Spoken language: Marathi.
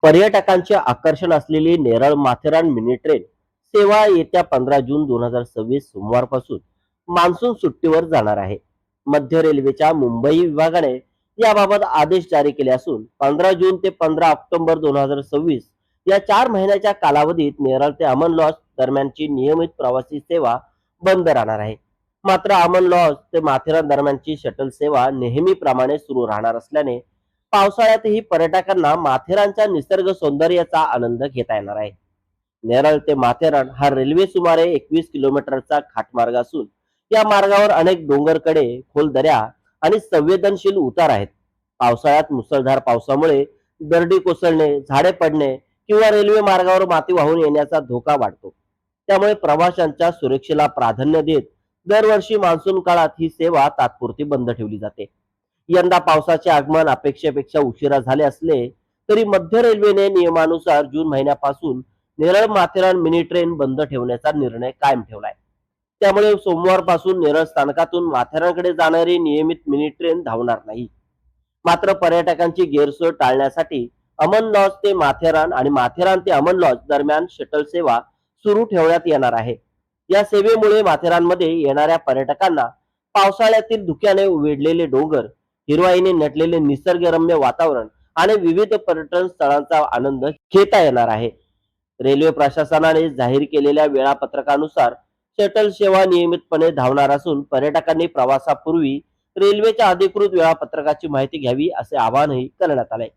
पर्यटकांचे आकर्षण असलेली नेरळ माथेरान मिनी ट्रेन सेवा येत्या 15 जून 2026 सोमवारपासून मान्सून सुट्टीवर जाणार आहे. मध्य रेल्वेच्या मुंबई विभागाने याबाबत आदेश जारी केले असून 15 जून ते 15 ऑक्टोबर 2026 या 4 महिन्याच्या कालावधीत नेरळ ते अमन लॉज दरम्यानची नियमित प्रवासी सेवा बंद राहणार आहे. मात्र अमन लॉज ते माथेरान दरम्यानची शटल सेवा नेहमीप्रमाणे सुरू राहणार असल्याने पावसाळ्यातही पर्यटकांना माथेरानच्या निसर्ग सौंदर्याचा आनंद घेता येणार आहे. नेरळ ते माथेरान हा रेल्वे सुमारे 21 किलोमीटरचा घाटमार्ग असून या मार्गावर अनेक डोंगरकडे, खोल दऱ्या आणि संवेदनशील उतार आहेत. पावसाळ्यात मुसळधार पावसामुळे दरडी कोसळणे, झाडे पडणे किंवा रेल्वे मार्गावर माती वाहून येण्याचा धोका वाढतो. त्यामुळे प्रवाशांच्या सुरक्षेला प्राधान्य देत दरवर्षी मान्सून काळात ही सेवा तात्पुरती बंद ठेवली जाते. यंदा पावसाचे आगमन अपेक्षेपेक्षा उशिरा झाले असले तरी मध्य रेल्वेने नियमानुसार जून महिन्यापासून नेरळ माथेरान मिनी ट्रेन बंद ठेवण्याचा निर्णय कायम ठेवलाय. त्यामुळे सोमवारपासून नेरळ स्थानकातून माथेरानकडे जाणारी नियमित मिनी ट्रेन धावणार नाही. मात्र पर्यटकांची गैरसोय टाळण्यासाठी अमन लॉज ते माथेरान आणि माथेरान ते अमन लॉज दरम्यान शटल सेवा सुरू ठेवण्यात येणार आहे. या सेवेमुळे माथेरानमध्ये येणाऱ्या पर्यटकांना पावसाळ्यातील धुक्याने वेढलेले डोंगर, हिरवाईने नटलेले निसर्गरम्य वातावरण आणि विविध पर्यटन स्थळांचा आनंद घेता येणार आहे. रेल्वे प्रशासनाने जाहीर केलेल्या वेळापत्रकानुसार शटल सेवा नियमितपणे धावणार असून पर्यटकांनी प्रवासापूर्वी रेल्वेच्या अधिकृत वेळापत्रकाची माहिती घ्यावी असे आवाहनही करण्यात आले.